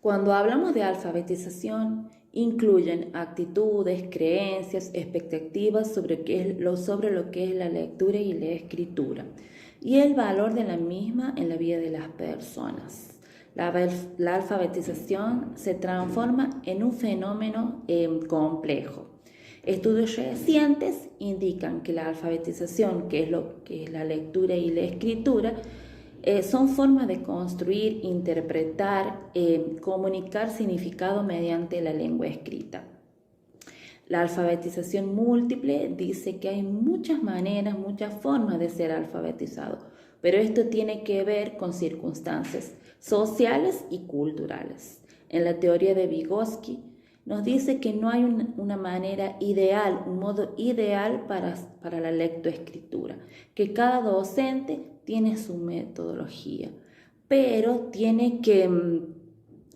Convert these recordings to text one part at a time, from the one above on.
Cuando hablamos de alfabetización, incluyen actitudes, creencias, expectativas sobre lo que es la lectura y la escritura y el valor de la misma en la vida de las personas. La alfabetización se transforma en un fenómeno complejo. Estudios recientes indican que la alfabetización, que es lo que es la lectura y la escritura, son formas de construir, interpretar, comunicar significado mediante la lengua escrita. La alfabetización múltiple dice que hay muchas maneras, muchas formas de ser alfabetizado, pero esto tiene que ver con circunstancias sociales y culturales. En la teoría de Vygotsky nos dice que no hay una manera ideal, un modo ideal para la lectoescritura, que cada docente tiene su metodología, pero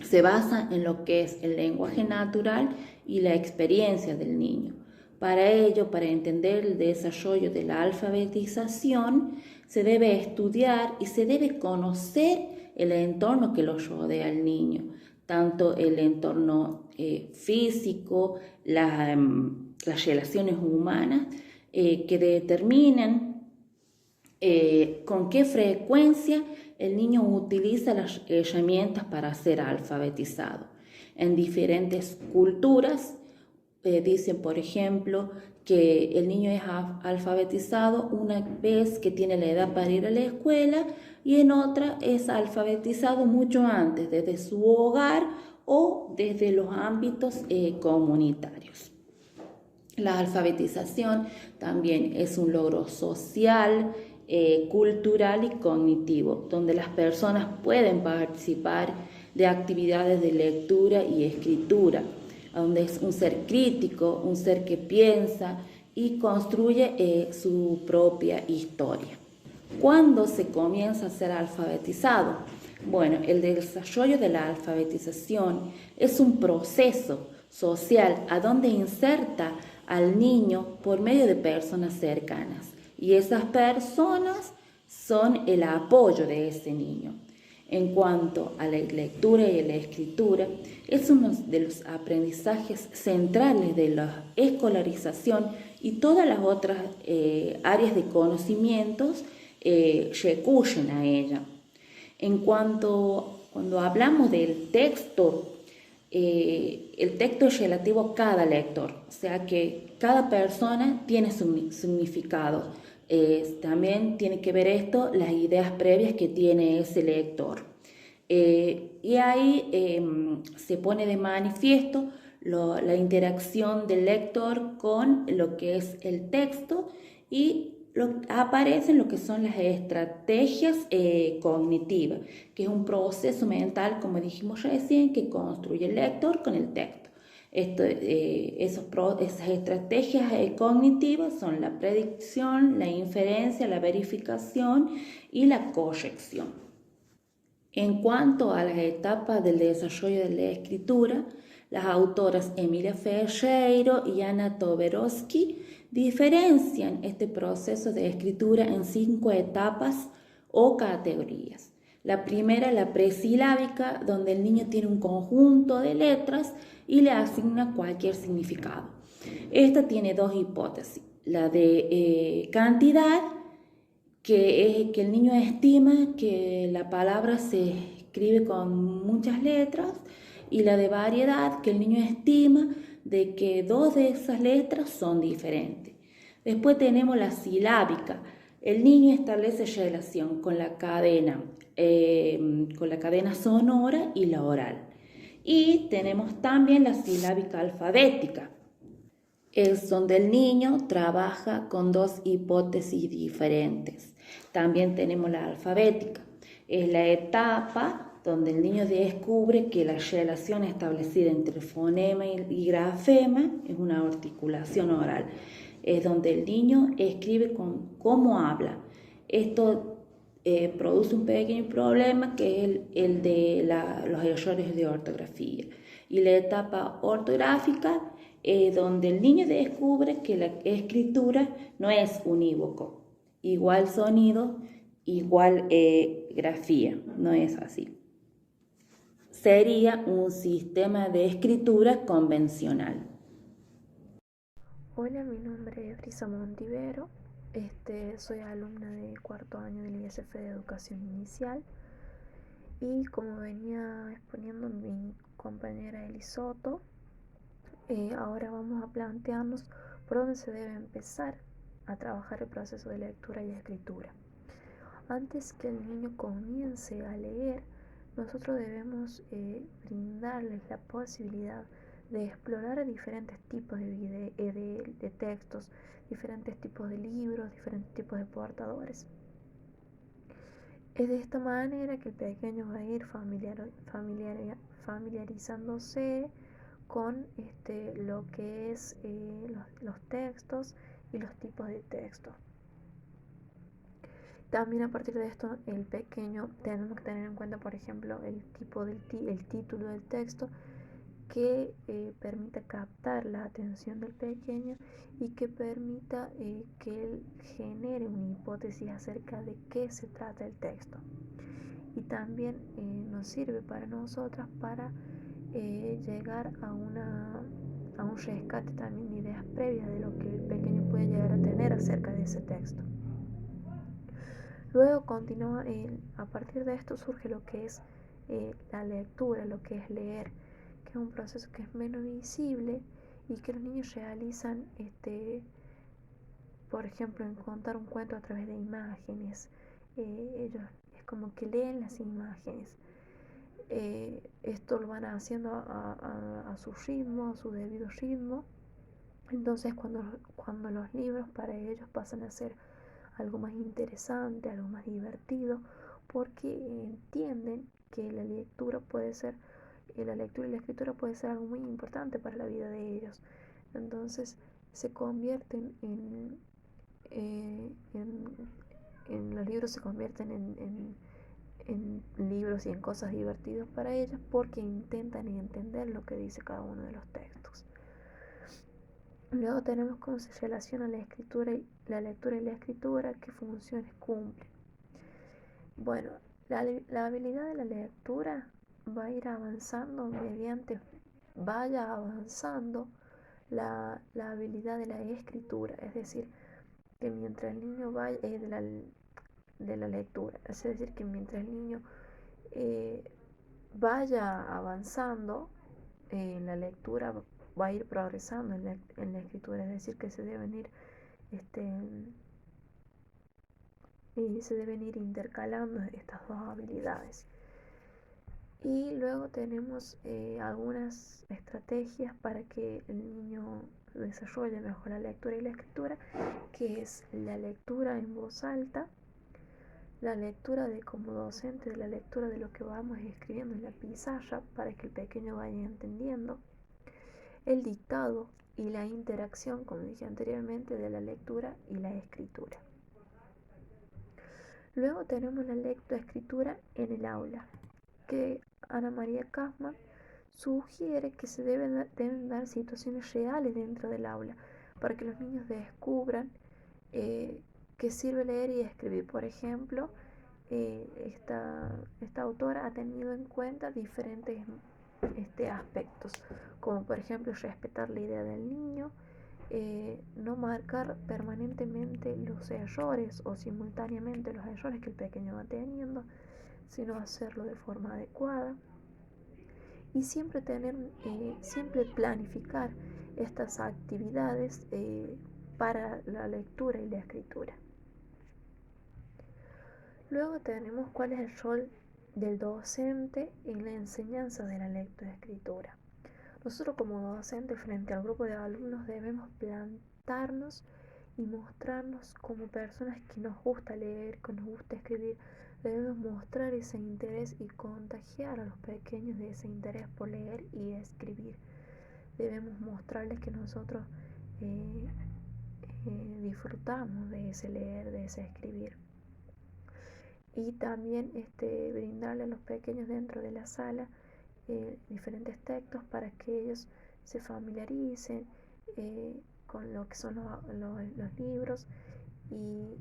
se basa en lo que es el lenguaje natural y la experiencia del niño. Para ello, para entender el desarrollo de la alfabetización, se debe estudiar y se debe conocer el entorno que lo rodea al niño, tanto el entorno físico, las relaciones humanas que determinan con qué frecuencia el niño utiliza las herramientas para ser alfabetizado. En diferentes culturas dicen, por ejemplo, que el niño es alfabetizado una vez que tiene la edad para ir a la escuela y en otra es alfabetizado mucho antes, desde su hogar o desde los ámbitos comunitarios. La alfabetización también es un logro social, cultural y cognitivo, donde las personas pueden participar de actividades de lectura y escritura, donde es un ser crítico, un ser que piensa y construye su propia historia. ¿Cuándo se comienza a ser alfabetizado? Bueno, el desarrollo de la alfabetización es un proceso social a donde inserta al niño por medio de personas cercanas y esas personas son el apoyo de ese niño. En cuanto a la lectura y la escritura, es uno de los aprendizajes centrales de la escolarización y todas las otras áreas de conocimientos recurren a ella. Cuando hablamos del texto, el texto es relativo a cada lector, o sea que cada persona tiene su significado. También tiene que ver esto, las ideas previas que tiene ese lector. Y ahí se pone de manifiesto la interacción del lector con lo que es el texto y aparecen lo que son las estrategias cognitivas, que es un proceso mental, como dijimos recién, que construye el lector con el texto. Esas estrategias cognitivas son la predicción, la inferencia, la verificación y la corrección. En cuanto a las etapas del desarrollo de la escritura, las autoras Emilia Ferreiro y Anna Toberovsky diferencian este proceso de escritura en 5 etapas o categorías. La primera, la presilábica, donde el niño tiene un conjunto de letras y le asigna cualquier significado. Esta tiene 2 hipótesis, la de cantidad, que es que el niño estima que la palabra se escribe con muchas letras, y la de variedad, que el niño estima de que 2 de esas letras son diferentes. Después tenemos la silábica. El niño establece relación con la cadena sonora y la oral. Y tenemos también la silábica alfabética. Es donde el niño trabaja con 2 hipótesis diferentes. También tenemos la alfabética. Es la etapa donde el niño descubre que la relación establecida entre fonema y grafema es una articulación oral. Es donde el niño escribe cómo habla. Esto produce un pequeño problema que es el de los errores de ortografía. Y la etapa ortográfica es donde el niño descubre que la escritura no es unívoco. Igual sonido, igual grafía, no es así. sería un sistema de escritura convencional. Hola, mi nombre es Brisa Montivero. Soy alumna de cuarto año del ISF de Educación Inicial y como venía exponiendo mi compañera Elisoto, ahora vamos a plantearnos por dónde se debe empezar a trabajar el proceso de lectura y escritura. Antes que el niño comience a leer, nosotros debemos brindarles la posibilidad de explorar diferentes tipos de textos, diferentes tipos de libros, diferentes tipos de portadores. Es de esta manera que el pequeño va a ir familiarizándose con lo que es los textos y los tipos de textos. También a partir de esto, el pequeño tenemos que tener en cuenta, por ejemplo, el título del texto que permita captar la atención del pequeño y que permita que él genere una hipótesis acerca de qué se trata el texto. Y también nos sirve para nosotras para llegar a un rescate también de ideas previas de lo que el pequeño puede llegar a tener acerca de ese texto. Luego continúa, a partir de esto surge lo que es la lectura, lo que es leer, que es un proceso que es menos visible y que los niños realizan, por ejemplo, en contar un cuento a través de imágenes. Ellos es como que leen las imágenes. Esto lo van haciendo a su ritmo, a su debido ritmo. Entonces cuando los libros para ellos pasan a ser algo más interesante, algo más divertido, porque entienden que la lectura y la escritura puede ser algo muy importante para la vida de ellos. Entonces se convierten los libros se convierten en libros y en cosas divertidas para ellos porque intentan entender lo que dice cada uno de los textos. Luego tenemos cómo se relaciona la lectura y la escritura, qué funciones cumplen. Bueno, la habilidad de la lectura va a ir avanzando vaya avanzando la habilidad de la escritura, es decir, que mientras el niño vaya de la lectura, es decir, que mientras el niño vaya avanzando, la lectura va a ir progresando en la escritura, es decir, que se deben ir intercalando estas dos habilidades. Y luego tenemos algunas estrategias para que el niño desarrolle mejor la lectura y la escritura, que es la lectura en voz alta, la lectura como docente de la lectura de lo que vamos escribiendo en la pizarra para que el pequeño vaya entendiendo, el dictado y la interacción, como dije anteriormente, de la lectura y la escritura. Luego tenemos la lectoescritura en el aula, que Ana María Kaufman sugiere que se deben dar situaciones reales dentro del aula para que los niños descubran que sirve leer y escribir. Por ejemplo, esta autora ha tenido en cuenta diferentes aspectos, como por ejemplo respetar la idea del niño, no marcar permanentemente los errores o simultáneamente los errores que el pequeño va teniendo, sino hacerlo de forma adecuada y siempre planificar estas actividades para la lectura y la escritura. Luego tenemos cuál es el rol del docente en la enseñanza de la lectoescritura. Nosotros como docentes frente al grupo de alumnos debemos plantarnos y mostrarnos como personas que nos gusta leer, que nos gusta escribir. Debemos mostrar ese interés y contagiar a los pequeños de ese interés por leer y escribir. Debemos mostrarles que nosotros disfrutamos de ese leer, de ese escribir. Y también brindarle a los pequeños dentro de la sala diferentes textos para que ellos se familiaricen con lo que son los libros y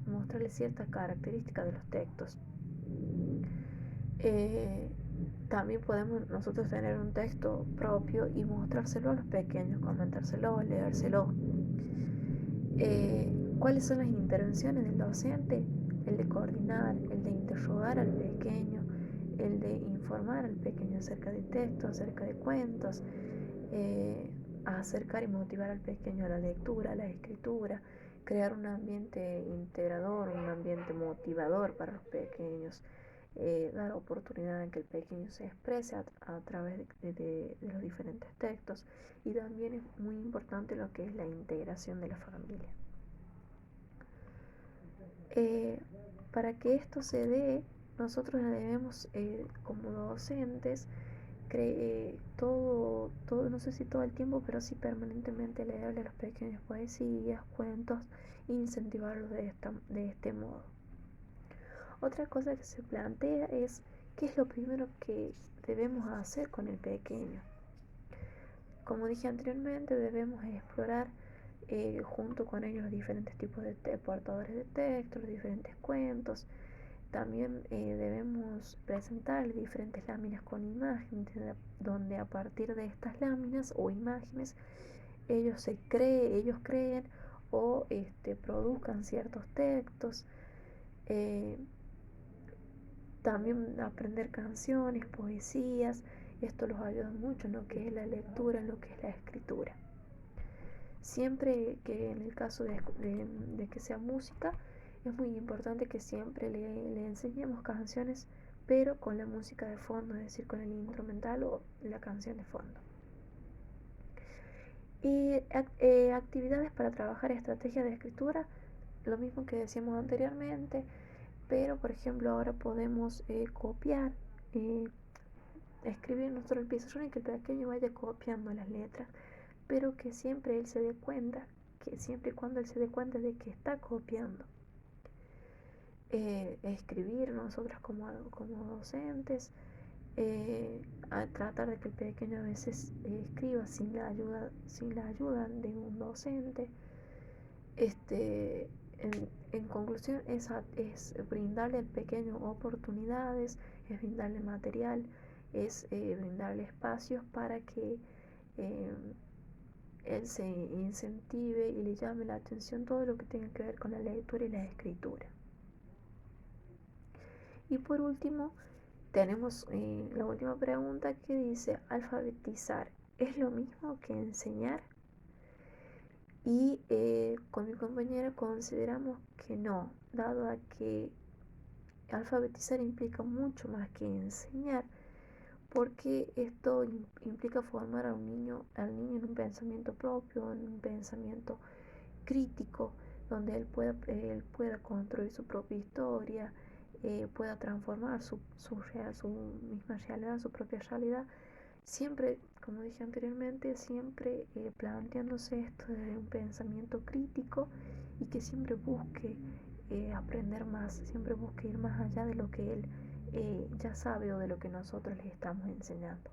mostrarles ciertas características de los textos. También podemos nosotros tener un texto propio y mostrárselo a los pequeños, comentárselo, leérselo. ¿Cuáles son las intervenciones del docente? El de coordinar, el de interrogar al pequeño, el de informar al pequeño acerca de textos, acerca de cuentos, a acercar y motivar al pequeño a la lectura, a la escritura, crear un ambiente integrador, un ambiente motivador para los pequeños, dar oportunidad en que el pequeño se exprese a través de los diferentes textos, y también es muy importante lo que es la integración de la familia. Para que esto se dé, nosotros debemos, como docentes, no sé si todo el tiempo, pero sí permanentemente leerle a los pequeños poesías, cuentos, e incentivarlos de este modo. Otra cosa que se plantea es qué es lo primero que debemos hacer con el pequeño. Como dije anteriormente, debemos explorar junto con ellos los diferentes tipos de portadores de texto, los diferentes cuentos. También debemos presentar diferentes láminas con imágenes, donde a partir de estas láminas o imágenes ellos creen o produzcan ciertos textos. También aprender canciones, poesías. Esto los ayuda mucho en lo que es la lectura, en lo que es la escritura. Siempre que en el caso de que sea música, es muy importante que siempre le enseñemos canciones, pero con la música de fondo, es decir, con el instrumental o la canción de fondo. Y actividades para trabajar estrategias de escritura, lo mismo que decíamos anteriormente, pero por ejemplo ahora podemos copiar, escribir nosotros el pizarrón y que el pequeño vaya copiando las letras, pero que siempre él se dé cuenta, que siempre y cuando él se dé cuenta de que está copiando. Escribir nosotros como docentes, a tratar de que el pequeño a veces escriba sin la ayuda de un docente. En conclusión, es brindarle al pequeño oportunidades, es brindarle material, es brindarle espacios para que él se incentive y le llame la atención todo lo que tenga que ver con la lectura y la escritura. Y por último, tenemos la última pregunta que dice: ¿alfabetizar es lo mismo que enseñar? Y con mi compañera consideramos que no, dado a que alfabetizar implica mucho más que enseñar, porque esto implica formar al niño en un pensamiento propio, en un pensamiento crítico, donde él pueda construir su propia historia, pueda transformar su misma realidad, su propia realidad, siempre, como dije anteriormente, siempre planteándose esto desde un pensamiento crítico, y que siempre busque aprender más, siempre busque ir más allá de lo que él ya sabe o de lo que nosotros le estamos enseñando.